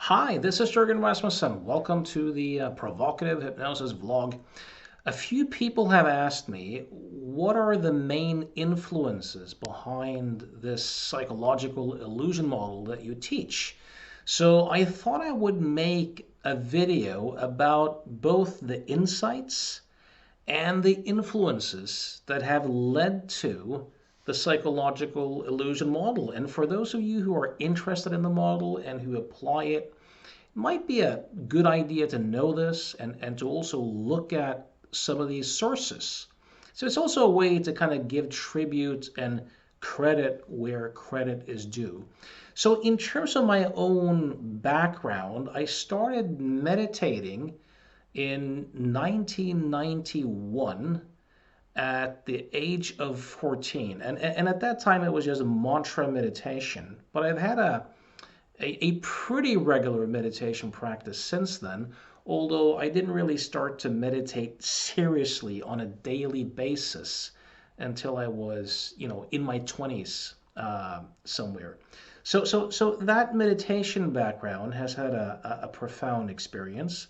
Hi, this is Jørgen Rasmussen. Welcome to the Provocative Hypnosis vlog. A few people have asked me, what are the main influences behind this psychological illusion model that you teach? So I thought I would make a video about both the insights and the influences that have led to the psychological illusion model. And for those of you who are interested in the model and who apply it, it might be a good idea to know this and to also look at some of these sources. So it's also a way to kind of give tribute and credit where credit is due. So in terms of my own background, I started meditating in 1991 at the age of 14. And at that time, it was just a mantra meditation. But I've had a pretty regular meditation practice since then, although I didn't really start to meditate seriously on a daily basis until I was, in my 20s somewhere. So that meditation background has had a profound experience.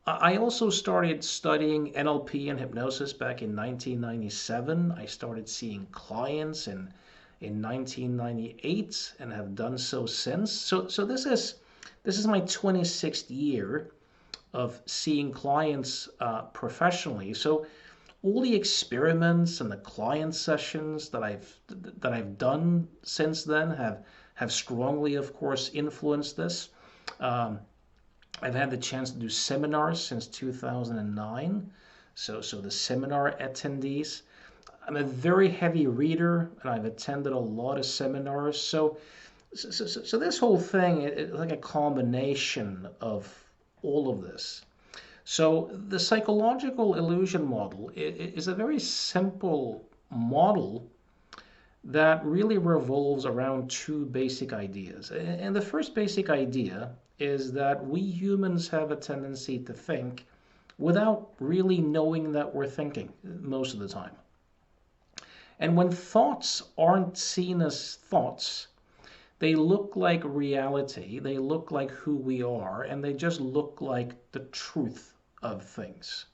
I also started studying NLP and hypnosis back in 1997. I started seeing clients in 1998 and have done so since. So this is my 26th year of seeing clients professionally. So all the experiments and the client sessions that I've done since then have strongly, of course, influenced this. I've had the chance to do seminars since 2009. So the seminar attendees. I'm a very heavy reader, and I've attended a lot of seminars. So this whole thing is like a combination of all of this. So the psychological illusion model is a very simple model that really revolves around two basic ideas. And the first basic idea is that we humans have a tendency to think without really knowing that we're thinking most of the time. And when thoughts aren't seen as thoughts, they look like reality, they look like who we are, and they just look like the truth of things.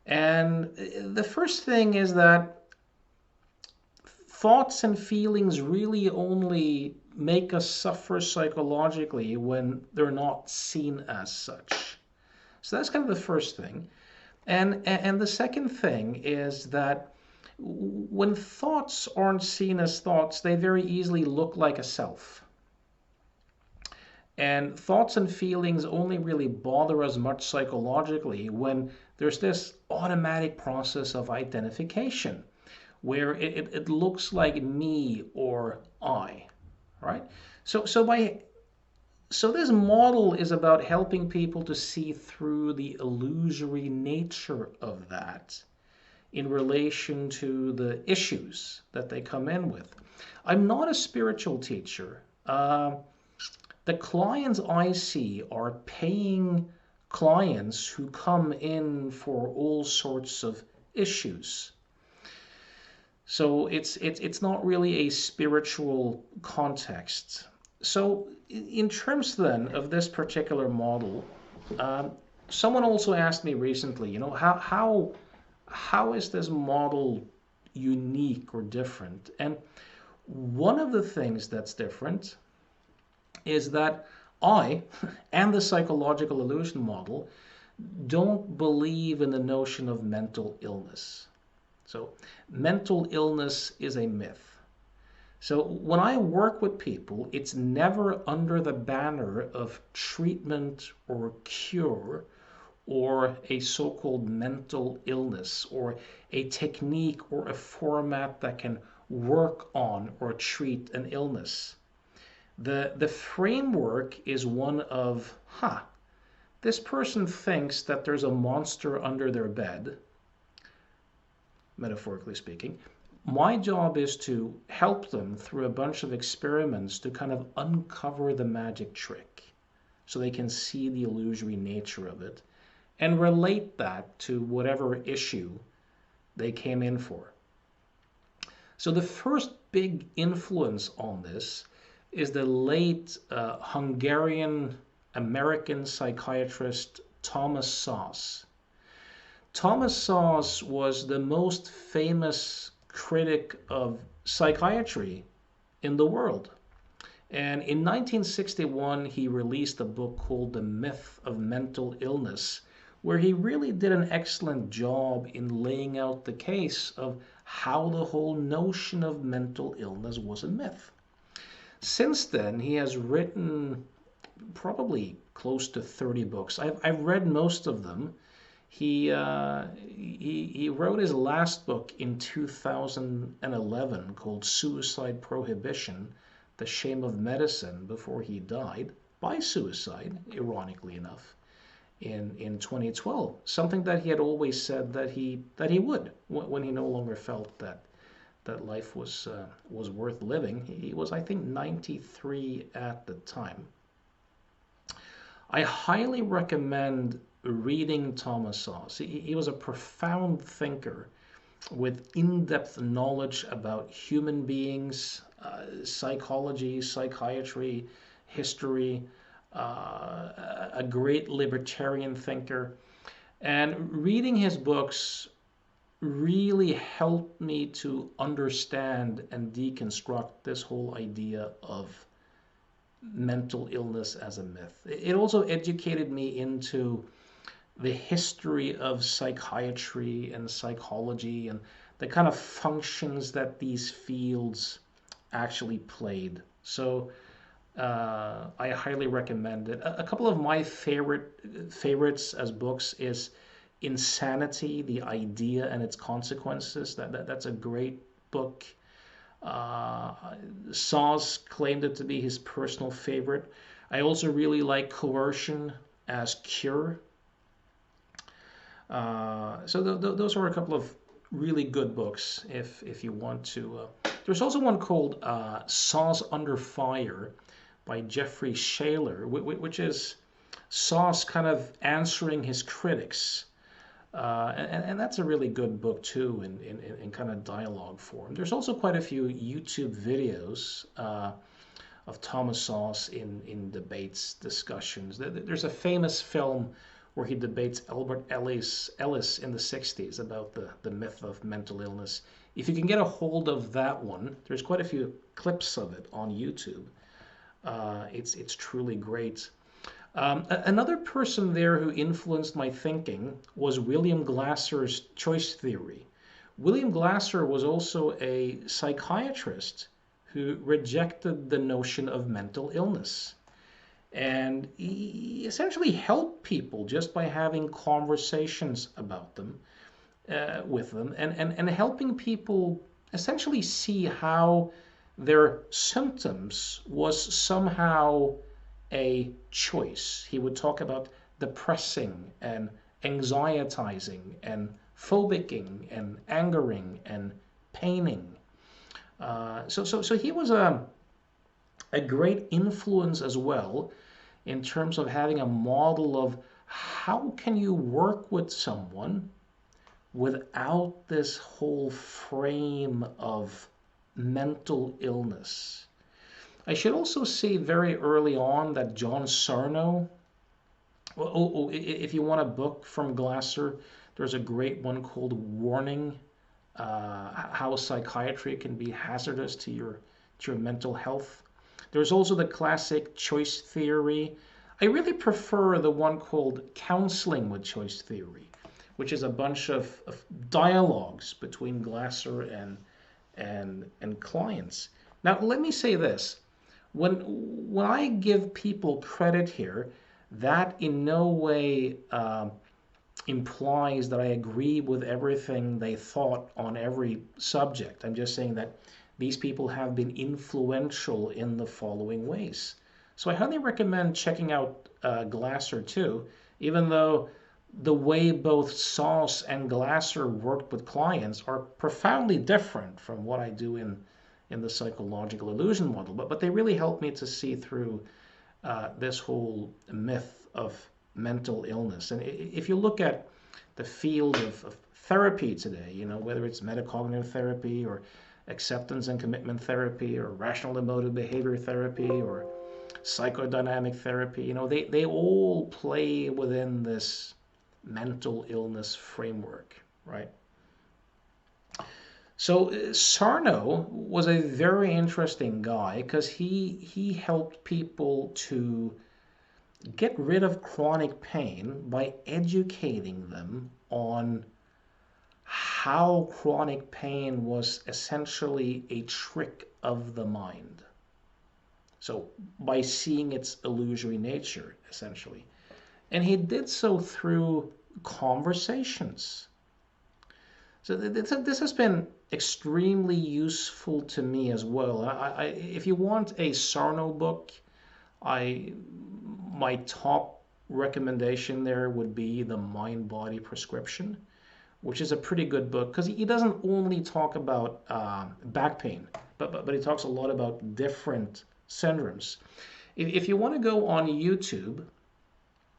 And the first thing is that thoughts and feelings really only make us suffer psychologically when they're not seen as such. So that's kind of the first thing. And the second thing is that when thoughts aren't seen as thoughts, they very easily look like a self. And thoughts and feelings only really bother us much psychologically when there's this automatic process of identification where it looks like me or I, right? So this model is about helping people to see through the illusory nature of that in relation to the issues that they come in with. I'm not a spiritual teacher. The clients I see are paying clients who come in for all sorts of issues. So it's not really a spiritual context. So in terms then of this particular model, someone also asked me recently, how is this model unique or different? And one of the things that's different is that I and the psychological illusion model don't believe in the notion of mental illness. So mental illness is a myth. So when I work with people, it's never under the banner of treatment or cure or a so-called mental illness or a technique or a format that can work on or treat an illness. The framework is one of, this person thinks that there's a monster under their bed, metaphorically speaking. My job is to help them through a bunch of experiments to kind of uncover the magic trick so they can see the illusory nature of it and relate that to whatever issue they came in for. So the first big influence on this is the late Hungarian American psychiatrist Thomas Szasz. Thomas Szasz was the most famous critic of psychiatry in the world. And in 1961, he released a book called The Myth of Mental Illness, where he really did an excellent job in laying out the case of how the whole notion of mental illness was a myth. Since then, he has written probably close to 30 books. I've read most of them. He wrote his last book in 2011 called Suicide Prohibition, The Shame of Medicine, before he died by suicide, ironically enough, in 2012. Something that he had always said that he would when he no longer felt that life was worth living. He was, I think, 93 at the time. I highly recommend reading Thomas Szasz. He was a profound thinker with in-depth knowledge about human beings, psychology, psychiatry, history, a great libertarian thinker. And reading his books really helped me to understand and deconstruct this whole idea of mental illness as a myth. It also educated me into the history of psychiatry and psychology and the kind of functions that these fields actually played. So I highly recommend it. A couple of my favorites as books is Insanity, the Idea and Its Consequences. That's a great book. Szasz claimed it to be his personal favorite. I also really like Coercion as Cure. So those are a couple of really good books if you want to. There's also one called Szasz Under Fire by Jeffrey Shaler, which is Szasz kind of answering his critics. And that's a really good book too in kind of dialogue form. There's also quite a few YouTube videos of Thomas Szasz in debates, discussions. There's a famous film where he debates Albert Ellis in the 60s about the myth of mental illness. If you can get a hold of that one, there's quite a few clips of it on YouTube. It's truly great. Another person there who influenced my thinking was William Glasser's choice theory. William Glasser was also a psychiatrist who rejected the notion of mental illness. And he essentially helped people just by having conversations about them, with them, and helping people essentially see how their symptoms was somehow a choice. He would talk about depressing and anxietizing and phobicking and angering and paining. So he was a great influence as well in terms of having a model of how can you work with someone without this whole frame of mental illness. I should also say very early on that John Sarno, if you want a book from Glasser, there's a great one called Warning, How Psychiatry Can Be Hazardous to your mental health. There's also the classic Choice Theory. I really prefer the one called Counseling with Choice Theory, which is a bunch of dialogues between Glasser and clients. Now, let me say this. When I give people credit here, that in no way implies that I agree with everything they thought on every subject. I'm just saying that these people have been influential in the following ways. So I highly recommend checking out Glasser too, even though the way both Szasz and Glasser worked with clients are profoundly different from what I do in the psychological illusion model. But they really helped me to see through this whole myth of mental illness. And if you look at the field of therapy today, whether it's metacognitive therapy or acceptance and commitment therapy, or rational emotive behavior therapy, or psychodynamic therapy. They all play within this mental illness framework, right? So Sarno was a very interesting guy because he helped people to get rid of chronic pain by educating them on how chronic pain was essentially a trick of the mind. So by seeing its illusory nature, essentially. And he did so through conversations. So this has been extremely useful to me as well. If you want a Sarno book, my top recommendation there would be The Mind-Body Prescription, which is a pretty good book because he doesn't only talk about back pain, but he talks a lot about different syndromes. If you want to go on YouTube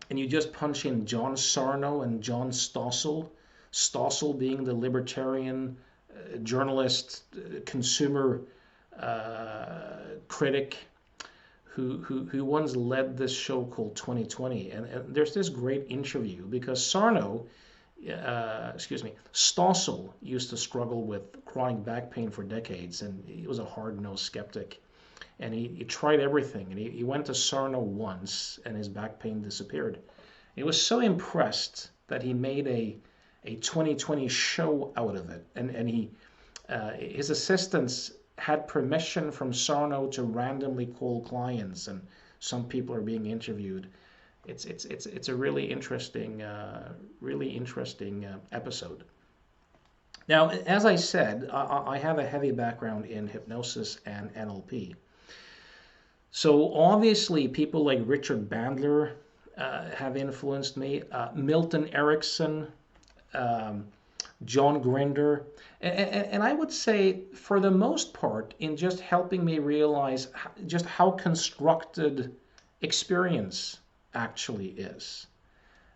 and you just punch in John Sarno and John Stossel, Stossel being the libertarian journalist, consumer critic who once led this show called 2020. And there's this great interview because Stossel used to struggle with chronic back pain for decades, and he was a hard-nosed skeptic. And he tried everything, and he went to Sarno once, and his back pain disappeared. He was so impressed that he made a 2020 show out of it, and his assistants had permission from Sarno to randomly call clients, and some people are being interviewed. It's a really interesting episode. Now, as I said, I have a heavy background in hypnosis and NLP. So obviously, people like Richard Bandler have influenced me. Milton Erickson, John Grinder, and I would say, for the most part, in just helping me realize just how constructed experience actually is.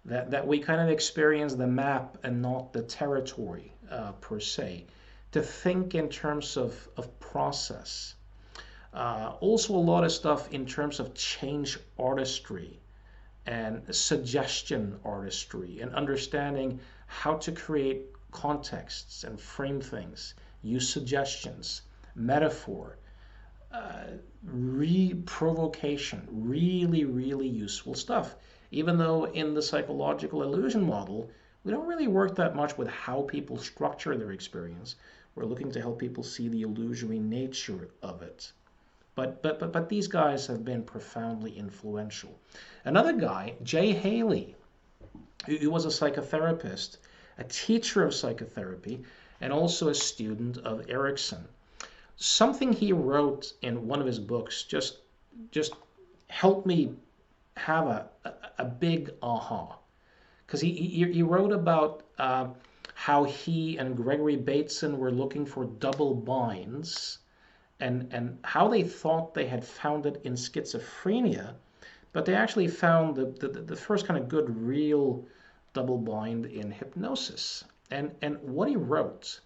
That we kind of experience the map and not the territory per se. To think in terms of process. Also a lot of stuff in terms of change artistry and suggestion artistry and understanding how to create contexts and frame things, use suggestions, metaphor, provocation, really, really useful stuff. Even though in the psychological illusion model, we don't really work that much with how people structure their experience. We're looking to help people see the illusory nature of it. But these guys have been profoundly influential. Another guy, Jay Haley, who was a psychotherapist, a teacher of psychotherapy, and also a student of Erickson. Something he wrote in one of his books just helped me have a big aha. Because he wrote about how he and Gregory Bateson were looking for double binds, and how they thought they had found it in schizophrenia, but they actually found the first kind of good real double bind in hypnosis. And what he wrote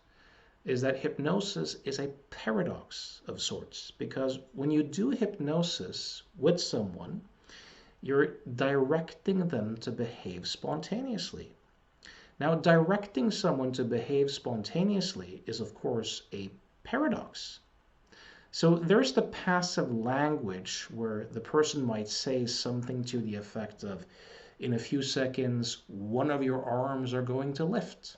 is that hypnosis is a paradox of sorts, because when you do hypnosis with someone, you're directing them to behave spontaneously. Now, directing someone to behave spontaneously is, of course, a paradox. So there's the passive language where the person might say something to the effect of, in a few seconds, one of your arms are going to lift.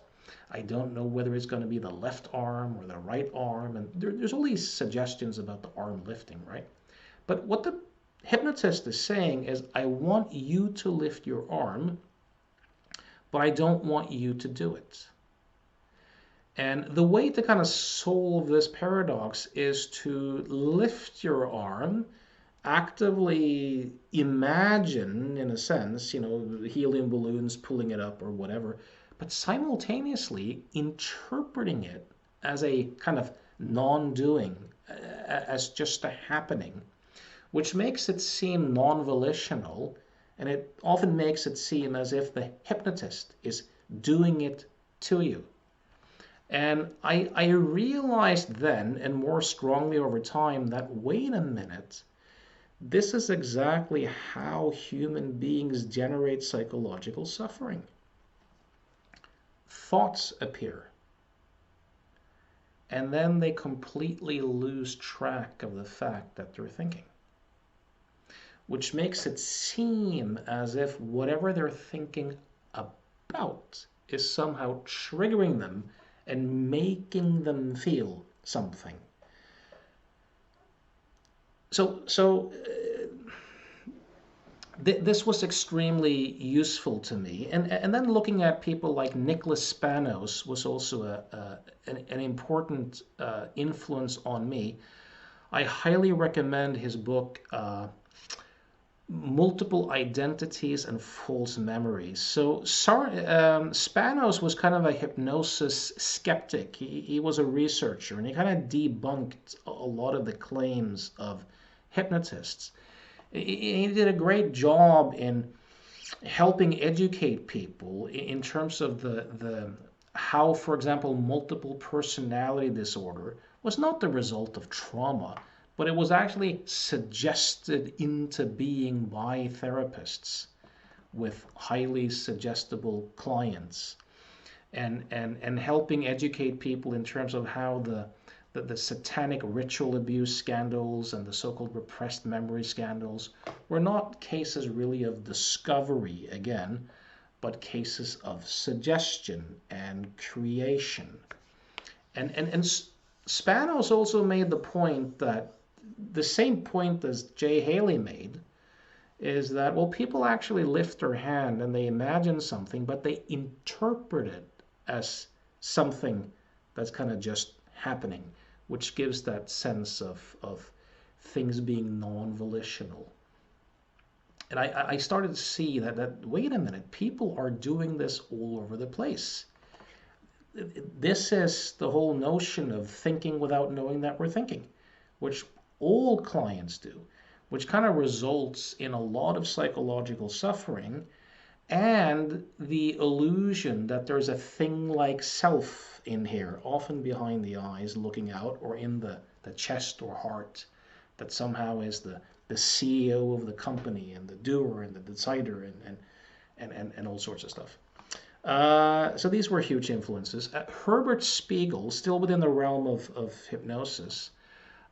I don't know whether it's going to be the left arm or the right arm. And there's all these suggestions about the arm lifting, right? But what the hypnotist is saying is, I want you to lift your arm, but I don't want you to do it. And the way to kind of solve this paradox is to lift your arm, actively imagine, in a sense, helium balloons pulling it up or whatever, but simultaneously interpreting it as a kind of non-doing, as just a happening, which makes it seem non-volitional, and it often makes it seem as if the hypnotist is doing it to you. And I realized then, and more strongly over time, that wait a minute, this is exactly how human beings generate psychological suffering. Thoughts appear, and then they completely lose track of the fact that they're thinking, which makes it seem as if whatever they're thinking about is somehow triggering them and making them feel something. So this was extremely useful to me. And then looking at people like Nicholas Spanos was also an important influence on me. I highly recommend his book, Multiple Identities and False Memories. So Spanos was kind of a hypnosis skeptic. He was a researcher, and he kind of debunked a lot of the claims of hypnotists. He did a great job in helping educate people in terms of the how, for example, multiple personality disorder was not the result of trauma, but it was actually suggested into being by therapists with highly suggestible clients, and helping educate people in terms of how the satanic ritual abuse scandals and the so-called repressed memory scandals were not cases really of discovery again, but cases of suggestion and creation. And Spanos also made the point that the same point as Jay Haley made, is that, well, people actually lift their hand and they imagine something, but they interpret it as something that's kind of just happening, which gives that sense of things being non-volitional. And I started to see that, wait a minute, people are doing this all over the place. This is the whole notion of thinking without knowing that we're thinking, which all clients do, which kind of results in a lot of psychological suffering and the illusion that there's a thing like self in here, often behind the eyes looking out, or in the chest or heart, that somehow is the CEO of the company and the doer and the decider and all sorts of stuff. So these were huge influences. Herbert Spiegel, still within the realm of hypnosis,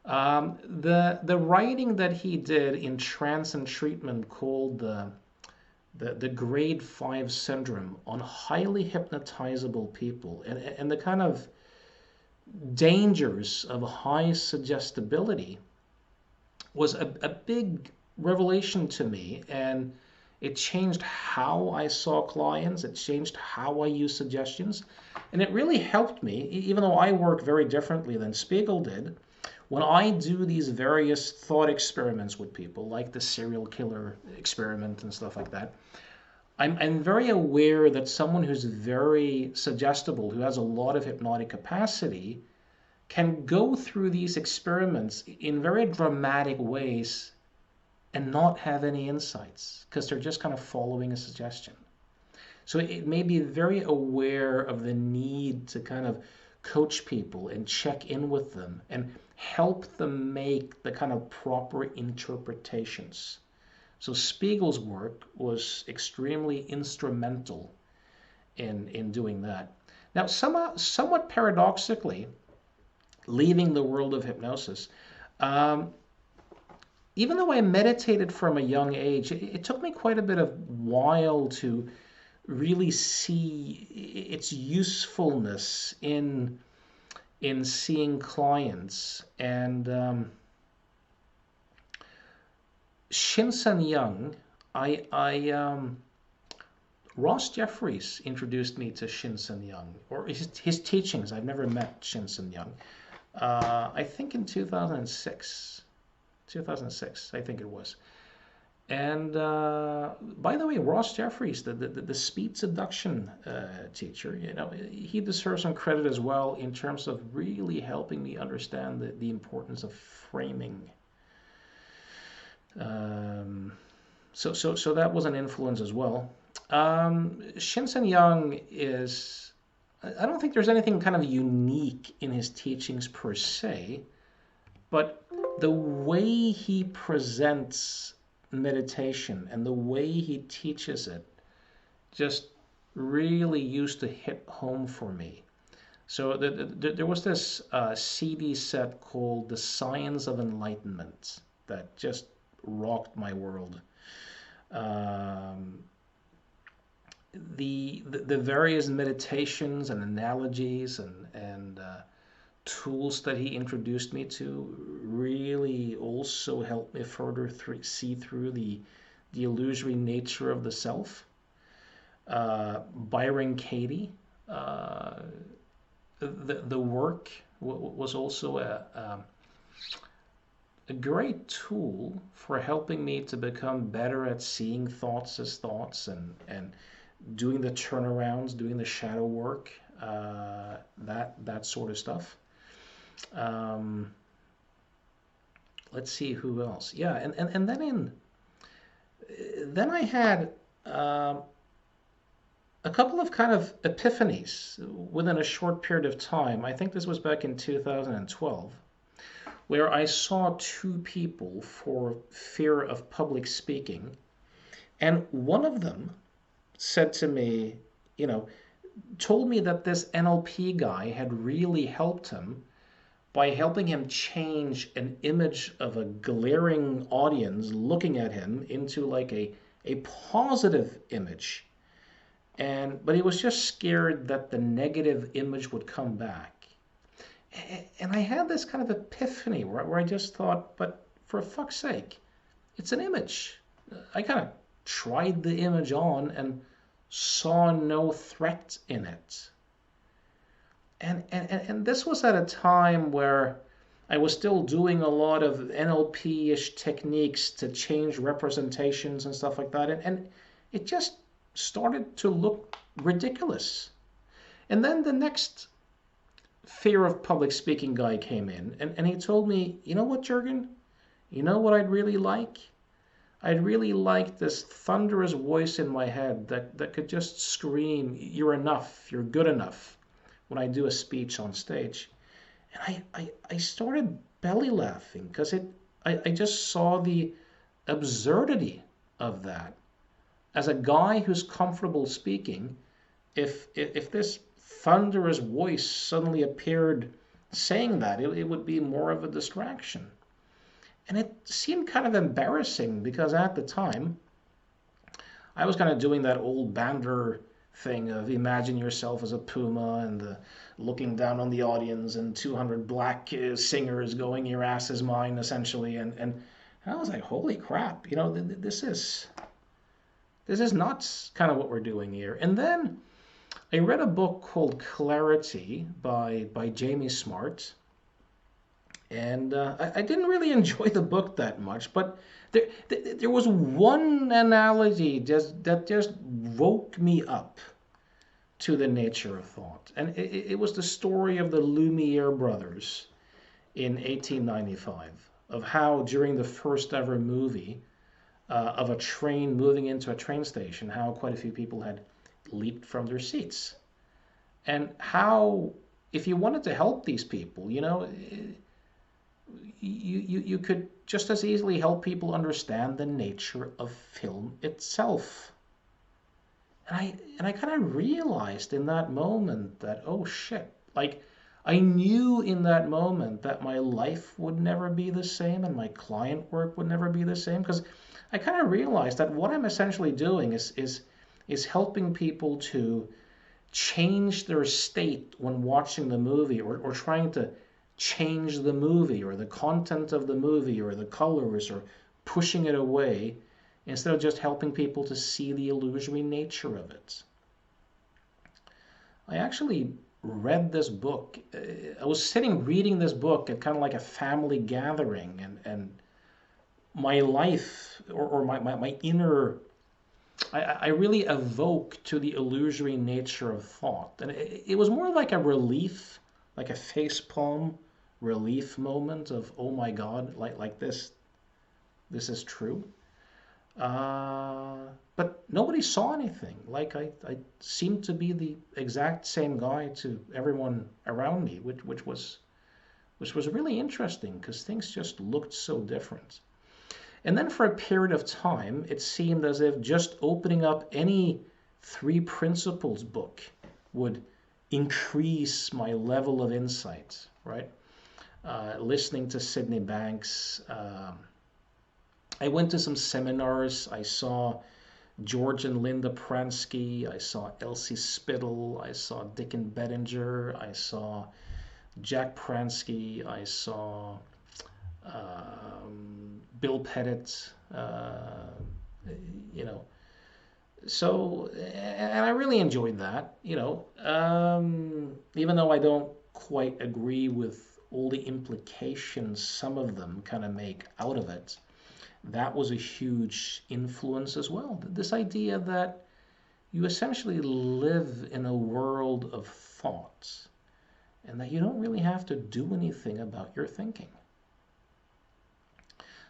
the writing that he did in Trance and Treatment, called the grade 5 syndrome, on highly hypnotizable people, and the kind of dangers of high suggestibility, was a big revelation to me, and it changed how I saw clients, it changed how I use suggestions, and it really helped me, even though I work very differently than Spiegel did. When I do these various thought experiments with people, like the serial killer experiment and stuff like that, I'm very aware that someone who's very suggestible, who has a lot of hypnotic capacity, can go through these experiments in very dramatic ways and not have any insights, because they're just kind of following a suggestion. So it may be very aware of the need to kind of coach people and check in with them and help them make the kind of proper interpretations. So Spiegel's work was extremely instrumental in doing that. Now, somewhat paradoxically, leaving the world of hypnosis, even though I meditated from a young age, it took me quite a bit of while to really see its usefulness in seeing clients. And Shinsen Young, Ross Jeffries introduced me to Shinsen Young, or his teachings. I've never met Shinsen Young. I think in 2006, I think it was. And by the way, Ross Jeffries, the speed seduction teacher, he deserves some credit as well in terms of really helping me understand the importance of framing. So that was an influence as well. Shinsen Young is I don't think there's anything kind of unique in his teachings per se, but the way he presents meditation and the way he teaches it just really used to hit home for me. So there was this CD set called The Science of Enlightenment that just rocked my world. Um, the various meditations and analogies and tools that he introduced me to really also helped me further see through the illusory nature of the self. Byron Katie, uh, the work was also a great tool for helping me to become better at seeing thoughts as thoughts and doing the turnarounds, doing the shadow work, that sort of stuff. Um, let's see who else. Yeah, and then I had a couple of kind of epiphanies within a short period of time. I think this was back in 2012, where I saw two people for fear of public speaking, and one of them said to me, you know, told me that this NLP guy had really helped him by helping him change an image of a glaring audience looking at him into like a positive image. But he was just scared that the negative image would come back. And I had this kind of epiphany where I just thought, but for fuck's sake, it's an image. I kind of tried the image on and saw no threat in it. And this was at a time where I was still doing a lot of NLP-ish techniques to change representations and stuff like that. And it just started to look ridiculous. And then the next fear of public speaking guy came in and he told me, you know what, Jürgen? You know what I'd really like? I'd really like this thunderous voice in my head that could just scream, you're enough, you're good enough, when I do a speech on stage. And I started belly laughing because I just saw the absurdity of that. As a guy who's comfortable speaking, if this thunderous voice suddenly appeared saying that, it would be more of a distraction. And it seemed kind of embarrassing because at the time, I was kind of doing that old Bander thing of imagine yourself as a puma and looking down on the audience and 200 black singers going your ass is mine essentially. And I was like, holy crap, this is not kind of what we're doing here. And then I read a book called Clarity by Jamie Smart. And I didn't really enjoy the book that much, but there was one analogy that just woke me up to the nature of thought. And it was the story of the Lumiere brothers in 1895, of how during the first ever movie of a train moving into a train station, how quite a few people had leaped from their seats. And how, if you wanted to help these people, you could just as easily help people understand the nature of film itself. And I kind of realized in that moment that, oh shit, like I knew in that moment that my life would never be the same and my client work would never be the same, because I kind of realized that what I'm essentially doing is helping people to change their state when watching the movie, or trying to change the movie or the content of the movie or the colors, or pushing it away, instead of just helping people to see the illusory nature of it. I actually read this book. I was sitting reading this book at kind of like a family gathering, and my life, or my inner, I really awoke to the illusory nature of thought. And it was more like a relief, like a facepalm relief moment of, oh my God, like this is true. Uh, but nobody saw anything. Like I seemed to be the exact same guy to everyone around me, which was really interesting because things just looked so different. And then for a period of time, it seemed as if just opening up any three principles book would increase my level of insight, right? Listening to Sydney Banks. I went to some seminars. I saw George and Linda Pransky. I saw Elsie Spittle. I saw Dicken Bettinger. I saw Jack Pransky. I saw Bill Pettit. You know, so and I really enjoyed that. Even though I don't quite agree with all the implications some of them kind of make out of it, that was a huge influence as well. This idea that you essentially live in a world of thoughts and that you don't really have to do anything about your thinking.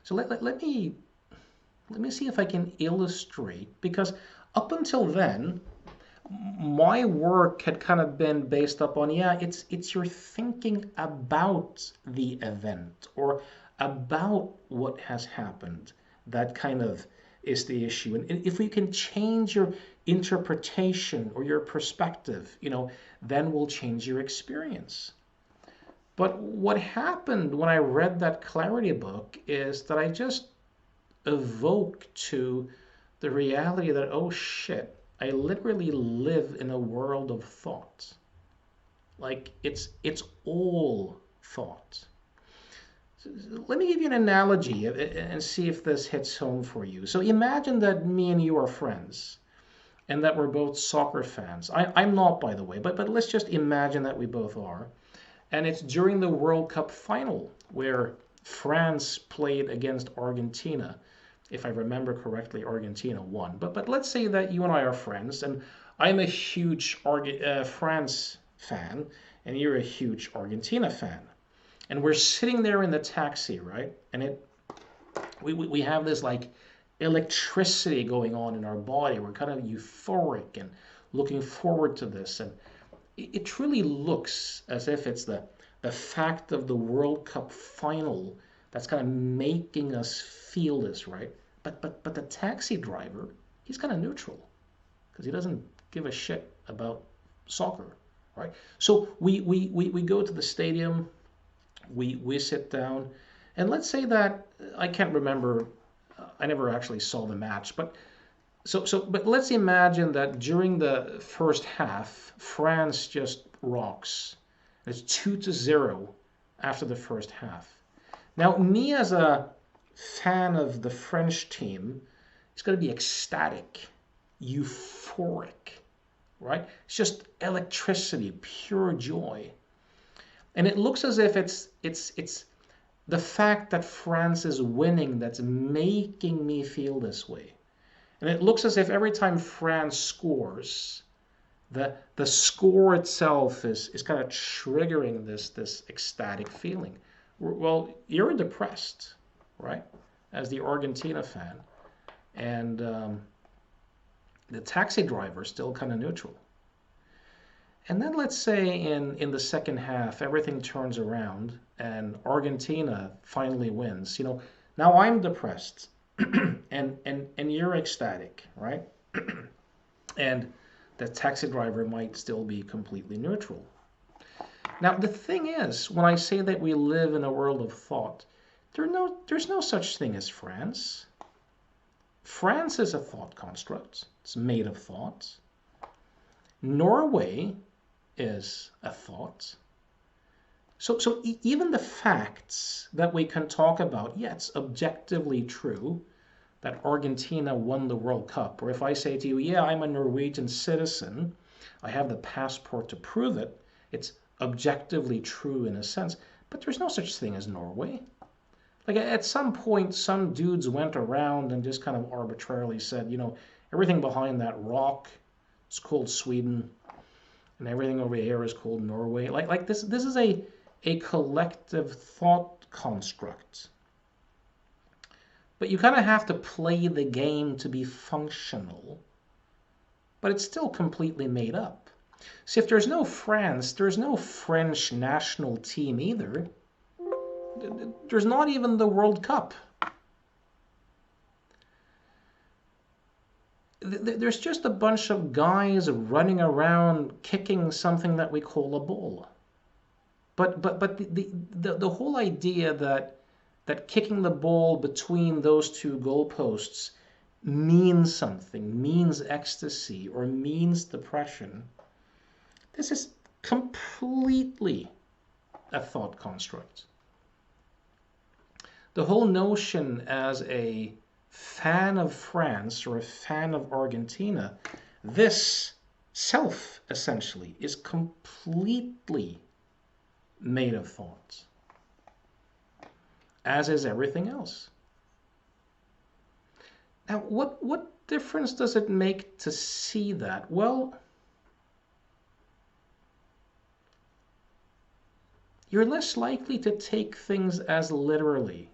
So let me see if I can illustrate, because up until then, my work had kind of been based up on, yeah, it's your thinking about the event or about what has happened that kind of is the issue. And if we can change your interpretation or your perspective, then we'll change your experience. But what happened when I read that clarity book is that I just evoked to the reality that, oh shit, I literally live in a world of thought. Like it's all thought. Let me give you an analogy and see if this hits home for you. So imagine that me and you are friends and that we're both soccer fans. I'm not, by the way, but let's just imagine that we both are. And it's during the World Cup final where France played against Argentina. If I remember correctly, Argentina won. But let's say that you and I are friends, and I'm a huge France fan, and you're a huge Argentina fan. And we're sitting there in the taxi, right? And we have this like electricity going on in our body. We're kind of euphoric and looking forward to this. And it truly looks as if it's the fact of the World Cup final that's kind of making us feel this, right? But the taxi driver, he's kind of neutral because he doesn't give a shit about soccer, right? So we go to the stadium, we sit down, and let's say that I can't remember, I never actually saw the match, but but let's imagine that during the first half, France just rocks. It's 2-0 after the first half. Now, me as a fan of the French team, it's going to be ecstatic, euphoric, right? It's just electricity, pure joy. And it looks as if it's the fact that France is winning that's making me feel this way. And it looks as if every time France scores, the score itself is kind of triggering this ecstatic feeling. Well, you're depressed, right? As the Argentina fan. And the taxi driver is still kind of neutral. And then let's say in the second half, everything turns around and Argentina finally wins. Now I'm depressed and you're ecstatic, right? And the taxi driver might still be completely neutral. Now, the thing is, when I say that we live in a world of thought, there's no such thing as France. France is a thought construct. It's made of thoughts. Norway is a thought. So even the facts that we can talk about, yeah, it's objectively true that Argentina won the World Cup. Or if I say to you, yeah, I'm a Norwegian citizen, I have the passport to prove it, it's objectively true in a sense. But there's no such thing as Norway. Like at some point, some dudes went around and just kind of arbitrarily said, everything behind that rock is called Sweden, and everything over here is called Norway. Like this is a collective thought construct. But you kind of have to play the game to be functional, but it's still completely made up. See, if there's no France, there's no French national team either. There's not even the World Cup. There's just a bunch of guys running around kicking something that we call a ball. But the whole idea that kicking the ball between those two goalposts means something, means ecstasy, or means depression, this is completely a thought construct. The whole notion as a fan of France or a fan of Argentina, this self essentially is completely made of thoughts, as is everything else. Now, what difference does it make to see that? Well, you're less likely to take things as literally.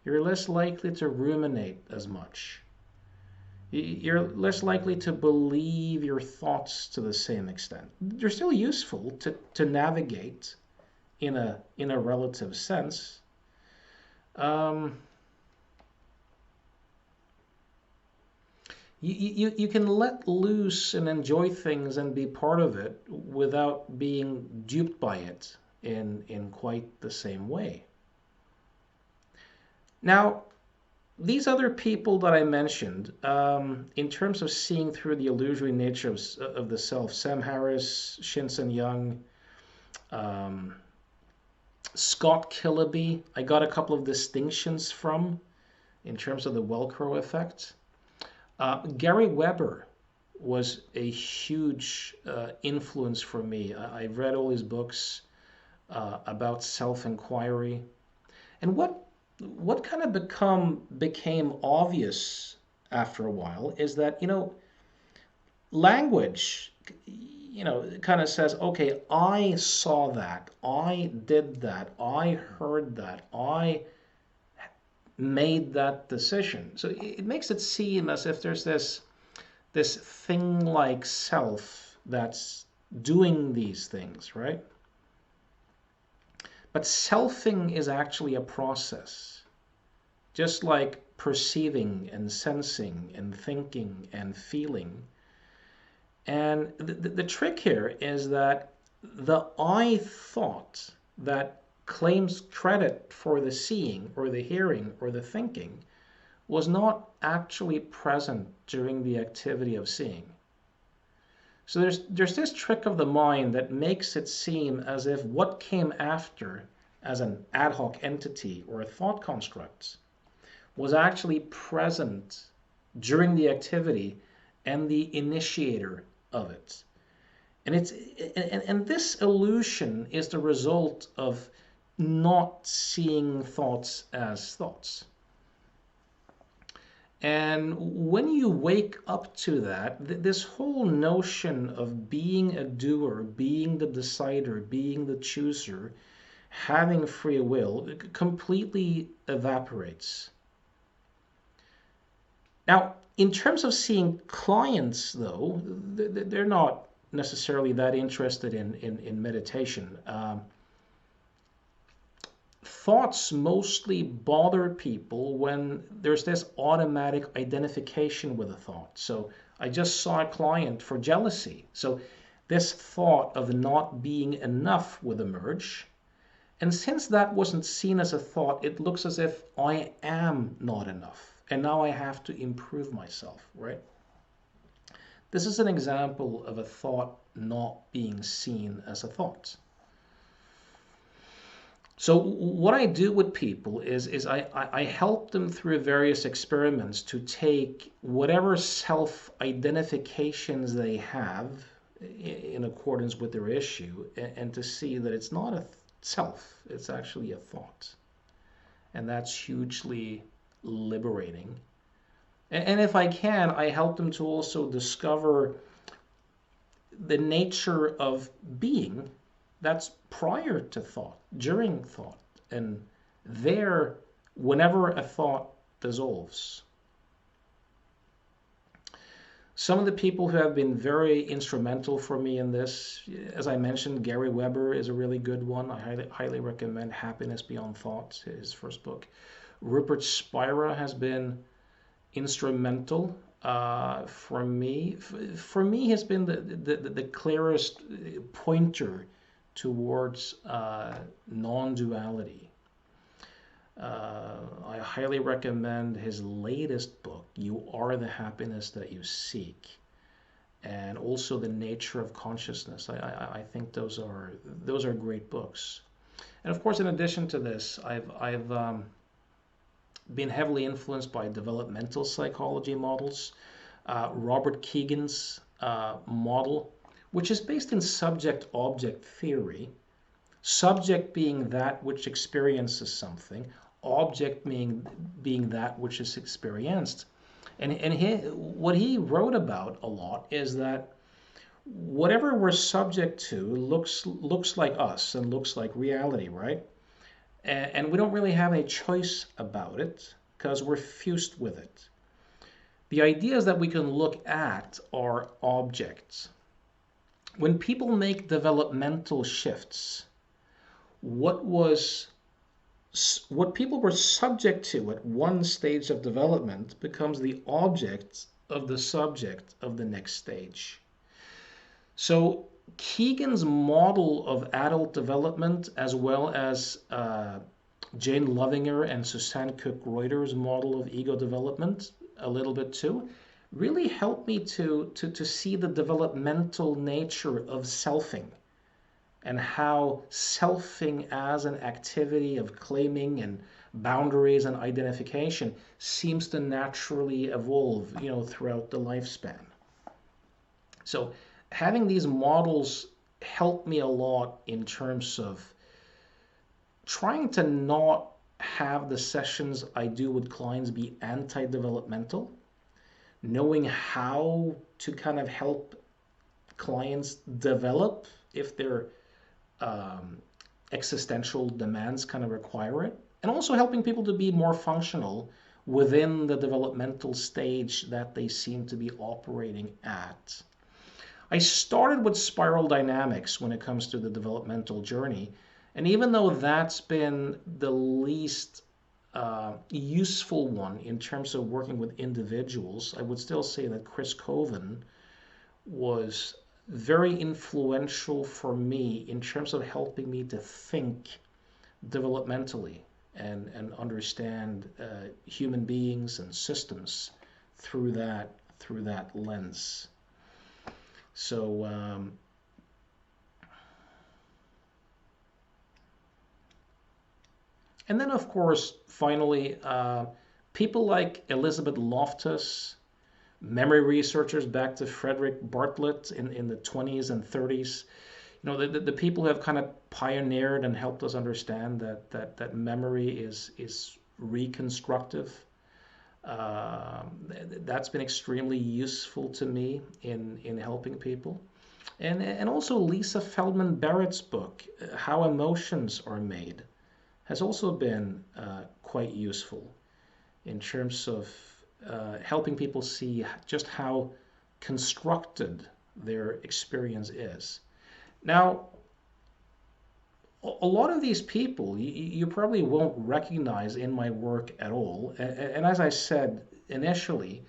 You're less likely to ruminate as much. You're less likely to believe your thoughts to the same extent. They're still useful to navigate in a relative sense. You can let loose and enjoy things and be part of it without being duped by it in quite the same way. Now, these other people that I mentioned, in terms of seeing through the illusory nature of the self, Sam Harris, Shinsen Young, Scott Killaby, I got a couple of distinctions from in terms of the Velcro effect. Gary Weber was a huge influence for me. I've read all his books about self-inquiry. And what kind of became obvious after a while is that, language, kind of says, okay, I saw that, I did that, I heard that, I made that decision. So it makes it seem as if there's this thing like self that's doing these things, right? But selfing is actually a process, just like perceiving and sensing and thinking and feeling. And the trick here is that the I thought that claims credit for the seeing or the hearing or the thinking was not actually present during the activity of seeing. So there's this trick of the mind that makes it seem as if what came after as an ad hoc entity or a thought construct was actually present during the activity and the initiator of it. And this illusion is the result of not seeing thoughts as thoughts. And when you wake up to that, this whole notion of being a doer, being the decider, being the chooser, having free will, completely evaporates. Now, in terms of seeing clients, though, they're not necessarily that interested in meditation. Thoughts mostly bother people when there's this automatic identification with a thought. So I just saw a client for jealousy. So this thought of not being enough would emerge. And since that wasn't seen as a thought, it looks as if I am not enough. And now I have to improve myself, right? This is an example of a thought not being seen as a thought. So what I do with people is I help them through various experiments to take whatever self-identifications they have in accordance with their issue and to see that it's not a self, it's actually a thought. And that's hugely liberating. And if I can, I help them to also discover the nature of being that's prior to thought, during thought. And there, whenever a thought dissolves. Some of the people who have been very instrumental for me in this, as I mentioned, Gary Weber is a really good one. I highly recommend Happiness Beyond Thought, his first book. Rupert Spira has been instrumental for me. For me, has been the clearest pointer towards non-duality. I highly recommend his latest book, You Are the Happiness That You Seek, and also The Nature of Consciousness. I think those are great books. And of course, in addition to this, I've been heavily influenced by developmental psychology models. Robert Kegan's model, which is based in subject-object theory, subject being that which experiences something, object being that which is experienced. And what he wrote about a lot is that whatever we're subject to looks like us and looks like reality, right? And we don't really have a choice about it because we're fused with it. The ideas that we can look at are objects. When people make developmental shifts, what people were subject to at one stage of development becomes the object of the subject of the next stage. So Kegan's model of adult development, as well as Jane Lovinger and Suzanne Cook-Reuter's model of ego development, a little bit too, really helped me to see the developmental nature of selfing, and how selfing as an activity of claiming and boundaries and identification seems to naturally evolve, throughout the lifespan. So having these models helped me a lot in terms of trying to not have the sessions I do with clients be anti-developmental, knowing how to kind of help clients develop if they're existential demands kind of require it, and also helping people to be more functional within the developmental stage that they seem to be operating at. I started with spiral dynamics when it comes to the developmental journey, and even though that's been the least useful one in terms of working with individuals, I would still say that Chris Coven was very influential for me in terms of helping me to think developmentally and understand human beings and systems through that lens. So and then of course finally people like Elizabeth Loftus, memory researchers back to Frederick Bartlett in the 20s and 30s, the people who have kind of pioneered and helped us understand that memory is reconstructive. That's been extremely useful to me in helping people. And also Lisa Feldman Barrett's book, How Emotions Are Made, has also been quite useful in terms of helping people see just how constructed their experience is. Now, a lot of these people you probably won't recognize in my work at all. And as I said initially,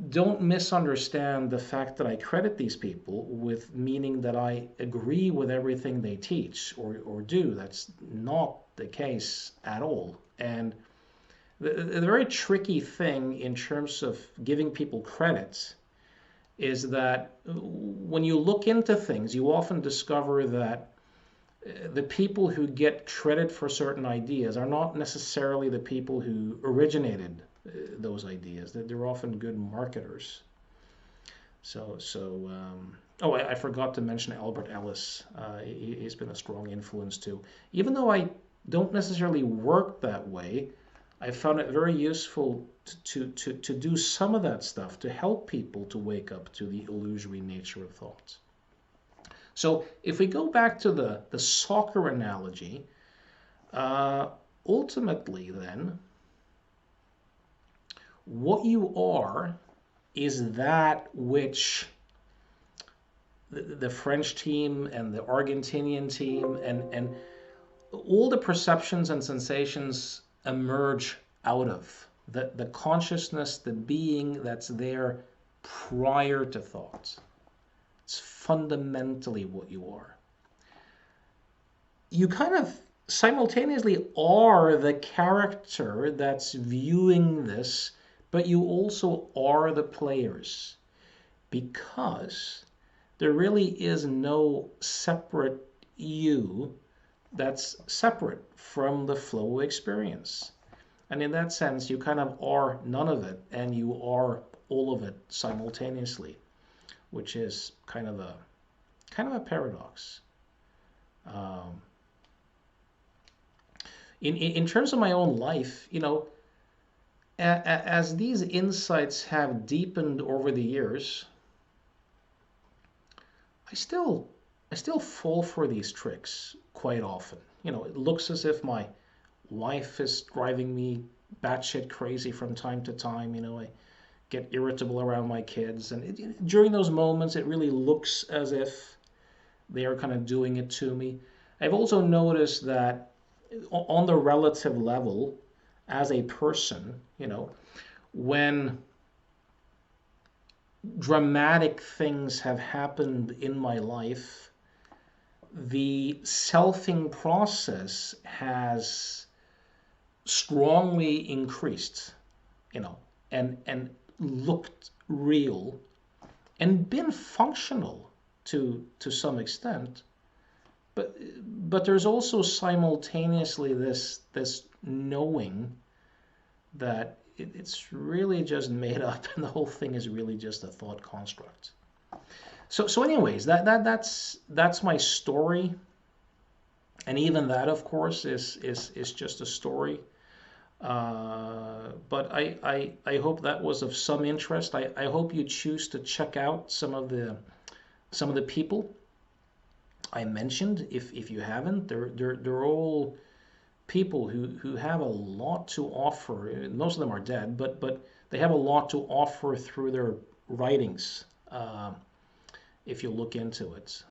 don't misunderstand the fact that I credit these people with meaning that I agree with everything they teach or do. That's not the case at all. And the very tricky thing in terms of giving people credit is that when you look into things, you often discover that the people who get credit for certain ideas are not necessarily the people who originated those ideas. They're often good marketers. Oh, I forgot to mention Albert Ellis. He's been a strong influence too. Even though I don't necessarily work that way, I found it very useful to do some of that stuff to help people to wake up to the illusory nature of thought. So if we go back to the soccer analogy, ultimately then, what you are is that which the French team and the Argentinian team and all the perceptions and sensations emerge out of the consciousness, the being that's there prior to thoughts. It's fundamentally what you are. You kind of simultaneously are the character that's viewing this, but you also are the players, because there really is no separate you that's separate from the flow experience. And in that sense, you kind of are none of it and you are all of it simultaneously, which is kind of a paradox. Um, in terms of my own life, as these insights have deepened over the years, I still fall for these tricks quite often. It looks as if my wife is driving me batshit crazy from time to time. I get irritable around my kids, and during those moments, it really looks as if they are kind of doing it to me. I've also noticed that on the relative level, as a person, when dramatic things have happened in my life, the selfing process has strongly increased, and looked real and been functional to some extent. But there's also simultaneously this knowing that it's really just made up, and the whole thing is really just a thought construct. So anyways, that's my story, and even that, of course, is just a story. But I hope that was of some interest. I hope you choose to check out some of the people I mentioned. If you haven't, they're all people who have a lot to offer. Most of them are dead, but they have a lot to offer through their writings, if you look into it.